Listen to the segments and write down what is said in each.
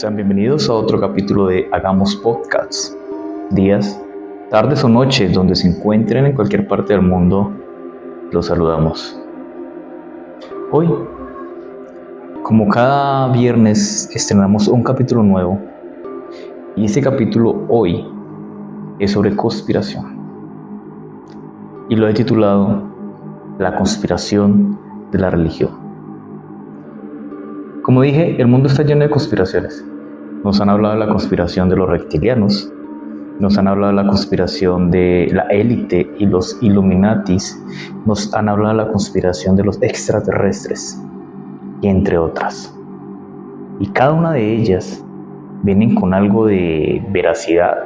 Sean bienvenidos a otro capítulo de Hagamos Podcasts. Días, tardes o noches donde se encuentren en cualquier parte del mundo, los saludamos. Hoy, como cada viernes, estrenamos un capítulo nuevo y este capítulo hoy es sobre conspiración y lo he titulado La conspiración de la religión. Como dije, el mundo está lleno de conspiraciones. Nos han hablado de la conspiración de los reptilianos, nos han hablado de la conspiración de la élite y los Illuminatis, nos han hablado de la conspiración de los extraterrestres, y entre otras. Y cada una de ellas vienen con algo de veracidad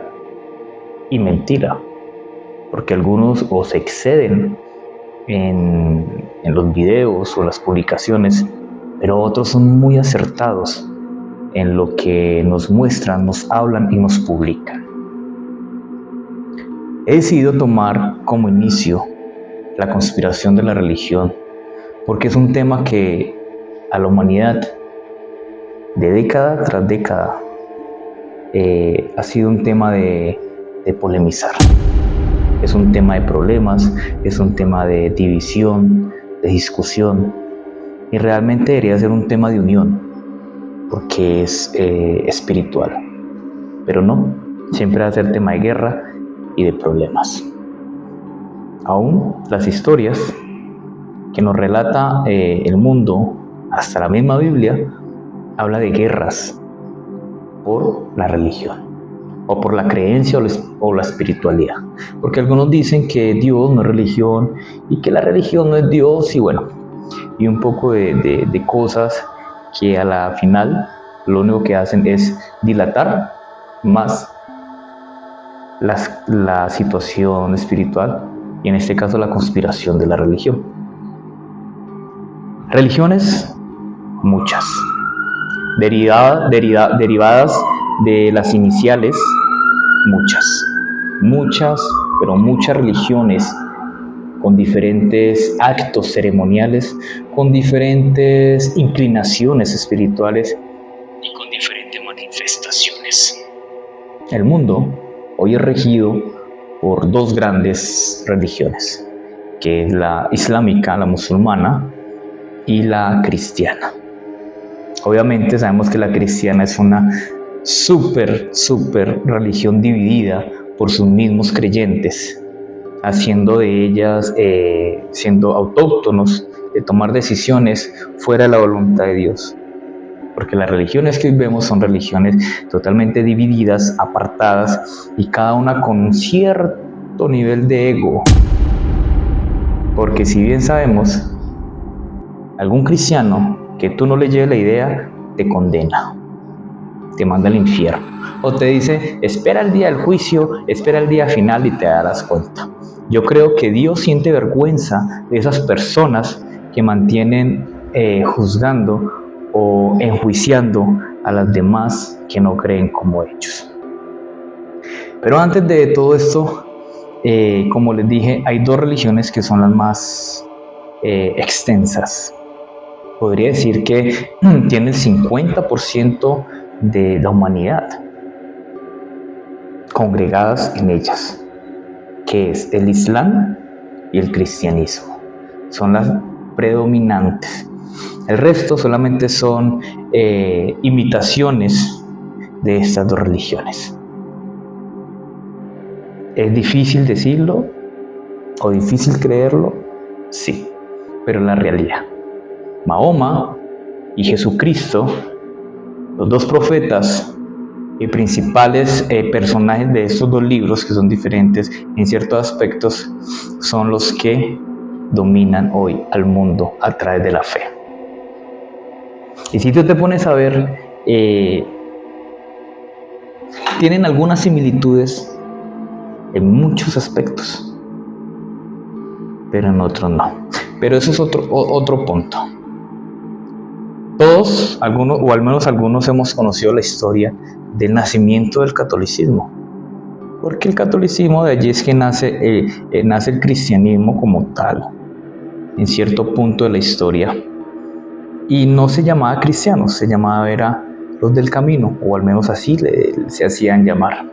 y mentira, porque algunos o se exceden en los videos o las publicaciones, pero otros son muy acertados en lo que nos muestran, nos hablan y nos publican. He decidido tomar como inicio la conspiración de la religión, porque es un tema que a la humanidad, de década tras década, ha sido un tema de polemizar. Es un tema de problemas, es un tema de división, de discusión, y realmente debería ser un tema de unión, porque es espiritual, pero no, siempre va a ser tema de guerra y de problemas. Aún las historias que nos relata el mundo, hasta la misma Biblia, habla de guerras por la religión, o por la creencia o la espiritualidad, porque algunos dicen que Dios no es religión, y que la religión no es Dios, y bueno, y un poco de cosas que a la final lo único que hacen es dilatar más la situación espiritual y en este caso la conspiración de la religión. Religiones, muchas, derivadas de las iniciales, muchas, pero muchas religiones con diferentes actos ceremoniales, con diferentes inclinaciones espirituales y con diferentes manifestaciones. El mundo hoy es regido por dos grandes religiones, que es la islámica, la musulmana, y la cristiana. Obviamente sabemos que la cristiana es una súper religión dividida por sus mismos creyentes, haciendo de ellas, siendo autóctonos de tomar decisiones fuera de la voluntad de Dios. Porque las religiones que hoy vemos son religiones totalmente divididas, apartadas, y cada una con un cierto nivel de ego. Porque si bien sabemos, algún cristiano que tú no le lleves la idea, te condena, te manda al infierno, o te dice, espera el día del juicio, espera el día final y te darás cuenta. Yo creo que Dios siente vergüenza de esas personas que mantienen juzgando o enjuiciando a las demás que no creen como ellos. Pero antes de todo esto, como les dije, hay dos religiones que son las más extensas. Podría decir que tiene el 50% de la humanidad congregadas en ellas, que es el Islam y el cristianismo. Son las predominantes. El resto solamente son imitaciones de estas dos religiones. ¿Es difícil decirlo o difícil creerlo? Sí, pero la realidad. Mahoma y Jesucristo, los dos profetas y principales personajes de estos dos libros, que son diferentes en ciertos aspectos, son los que dominan hoy al mundo a través de la fe. Y si tú te pones a ver, tienen algunas similitudes en muchos aspectos, pero en otros no. Pero eso es otro punto. Todos, algunos, o al menos algunos, hemos conocido la historia del nacimiento del catolicismo, porque el catolicismo, de allí es que nace el cristianismo como tal, en cierto punto de la historia, y no se llamaba cristianos, se llamaba era los del camino, o al menos así se hacían llamar.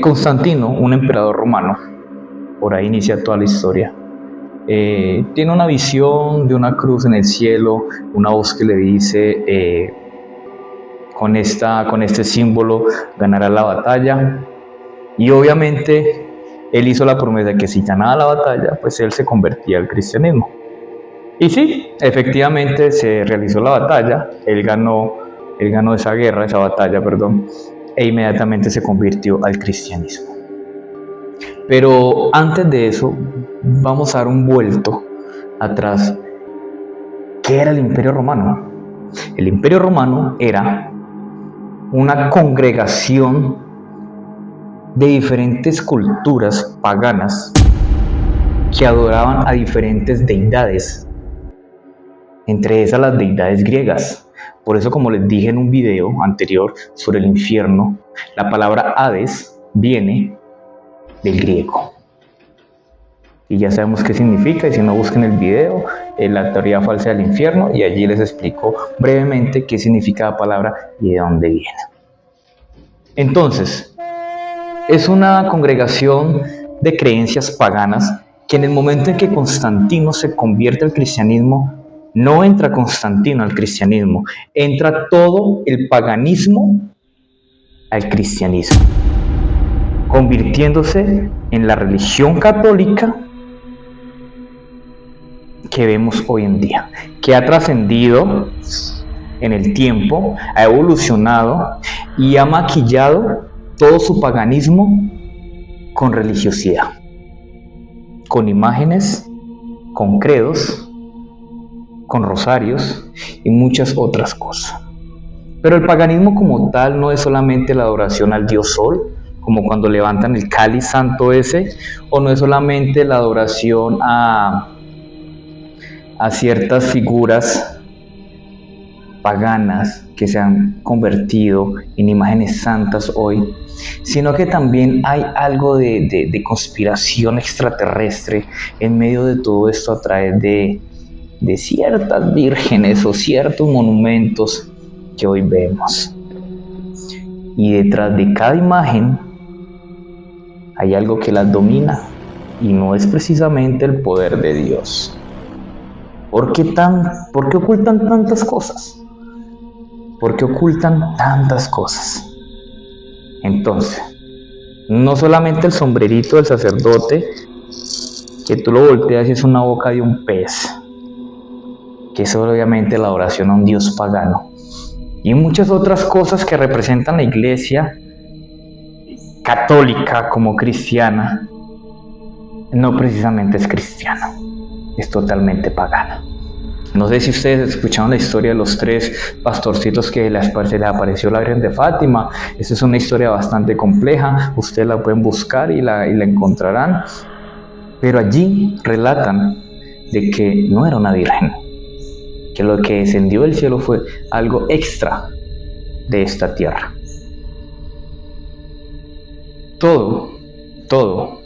Constantino, un emperador romano, por ahí inicia toda la historia, tiene una visión de una cruz en el cielo, una voz que le dice, con este símbolo ganará la batalla, y obviamente él hizo la promesa de que si ganaba la batalla, pues él se convertía al cristianismo. Y sí, efectivamente se realizó la batalla, él ganó esa batalla, e inmediatamente se convirtió al cristianismo. Pero antes de eso, vamos a dar un vuelto atrás. ¿Qué era el Imperio Romano? El Imperio Romano era una congregación de diferentes culturas paganas que adoraban a diferentes deidades, entre esas las deidades griegas. Por eso, como les dije en un video anterior sobre el infierno, la palabra Hades viene del griego. Y ya sabemos qué significa, y si no, busquen el video, la teoría falsa del infierno, y allí les explico brevemente qué significa la palabra y de dónde viene. Entonces, es una congregación de creencias paganas que en el momento en que Constantino se convierte al cristianismo, no entra Constantino al cristianismo, entra todo el paganismo al cristianismo, convirtiéndose en la religión católica que vemos hoy en día, que ha trascendido en el tiempo, ha evolucionado y ha maquillado todo su paganismo con religiosidad, con imágenes, con credos, con rosarios y muchas otras cosas. Pero el paganismo como tal no es solamente la adoración al dios Sol, como cuando levantan el cáliz santo ese, o no es solamente la adoración a ciertas figuras paganas que se han convertido en imágenes santas hoy, sino que también hay algo de conspiración extraterrestre en medio de todo esto a través de ciertas vírgenes o ciertos monumentos que hoy vemos. Y detrás de cada imagen hay algo que las domina, y no es precisamente el poder de Dios. ¿Por qué ocultan tantas cosas? ¿Por qué ocultan tantas cosas? Entonces, no solamente el sombrerito del sacerdote, que tú lo volteas y es una boca de un pez, que es obviamente la adoración a un dios pagano, y muchas otras cosas que representan la iglesia católica como cristiana, no precisamente es cristiana, es totalmente pagana. No sé si ustedes escucharon la historia de los 3 pastorcitos que se les apareció la Virgen de Fátima. Esa es una historia bastante compleja, ustedes la pueden buscar y la encontrarán, pero allí relatan de que no era una virgen, que lo que descendió del cielo fue algo extra de esta tierra. Todo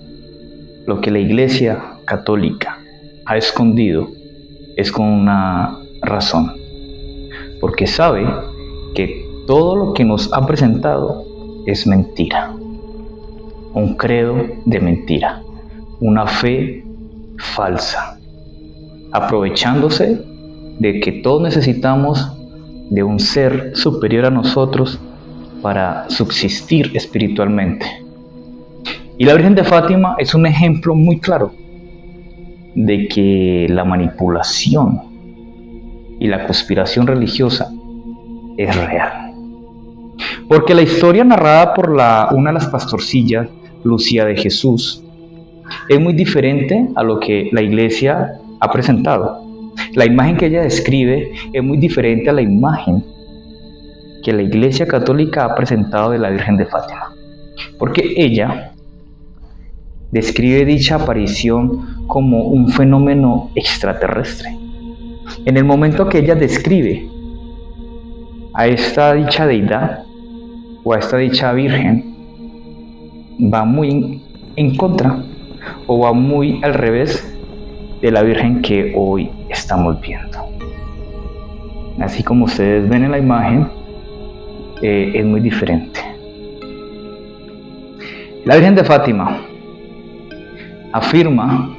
lo que la Iglesia católica ha escondido es con una razón, porque sabe que todo lo que nos ha presentado es mentira, un credo de mentira, una fe falsa, aprovechándose de que todos necesitamos de un ser superior a nosotros para subsistir espiritualmente. Y la Virgen de Fátima es un ejemplo muy claro de que la manipulación y la conspiración religiosa es real. Porque la historia narrada por una de las pastorcillas, Lucía de Jesús, es muy diferente a lo que la iglesia ha presentado. La imagen que ella describe es muy diferente a la imagen que la Iglesia Católica ha presentado de la Virgen de Fátima, porque ella describe dicha aparición como un fenómeno extraterrestre. En el momento que ella describe a esta dicha deidad o a esta dicha Virgen, va muy en contra o va muy al revés de la Virgen que hoy estamos viendo. Así como ustedes ven en la imagen, es muy diferente. La Virgen de Fátima afirma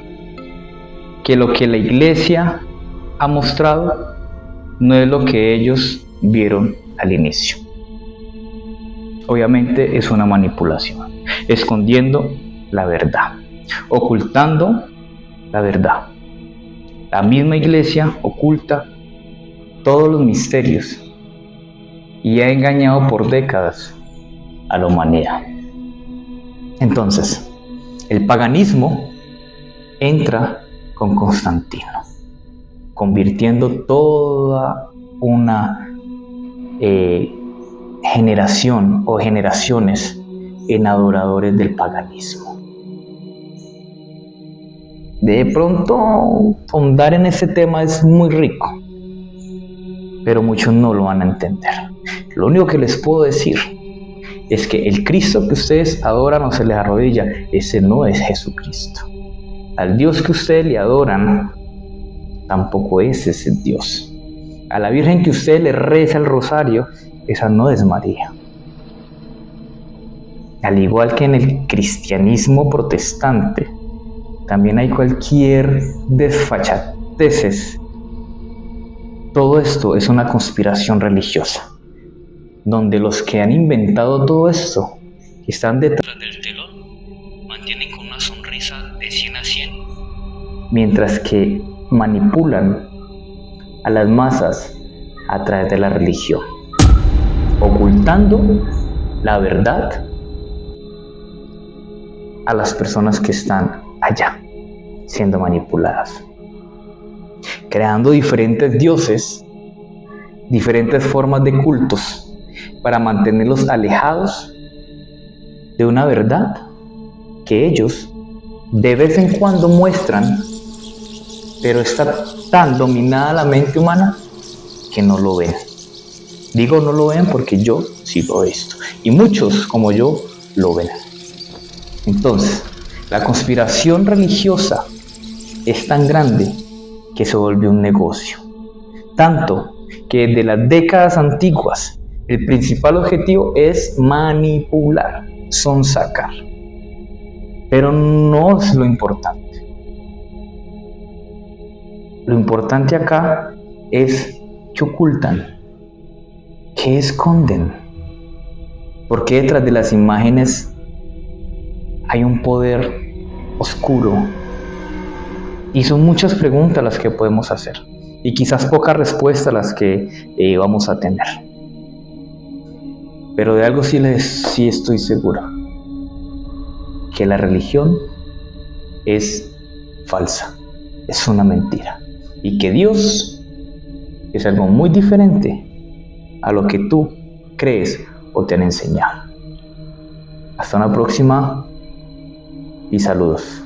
que lo que la Iglesia ha mostrado no es lo que ellos vieron al inicio. Obviamente es una manipulación, escondiendo la verdad, ocultando la verdad. La misma Iglesia oculta todos los misterios y ha engañado por décadas a la humanidad. Entonces, el paganismo entra con Constantino, convirtiendo toda una generación o generaciones en adoradores del paganismo. De pronto, ahondar en ese tema es muy rico, pero muchos no lo van a entender. Lo único que les puedo decir es que el Cristo que ustedes adoran o se les arrodilla, ese no es Jesucristo. Al Dios que ustedes le adoran, tampoco ese es el Dios. A la Virgen que ustedes le reza el rosario, esa no es María. Al igual que en el cristianismo protestante, también hay cualquier desfachateces. Todo esto es una conspiración religiosa, donde los que han inventado todo esto, que están detrás del telón, mantienen con una sonrisa de 100 a 100, mientras que manipulan a las masas a través de la religión, ocultando la verdad a las personas que están allá, siendo manipuladas, creando diferentes dioses, diferentes formas de cultos, para mantenerlos alejados de una verdad que ellos de vez en cuando muestran, pero está tan dominada la mente humana que no lo ven. Digo no lo ven porque yo sí lo he visto, y muchos como yo lo ven. Entonces, la conspiración religiosa es tan grande que se volvió un negocio, tanto que desde las décadas antiguas el principal objetivo es manipular, sonsacar, pero no es lo importante. Lo importante acá es qué ocultan, qué esconden, porque detrás de las imágenes hay un poder oscuro. Y son muchas preguntas las que podemos hacer, y quizás pocas respuestas las que vamos a tener. Pero de algo sí estoy seguro, que la religión es falsa, es una mentira, y que Dios es algo muy diferente a lo que tú crees o te han enseñado. Hasta una próxima y saludos.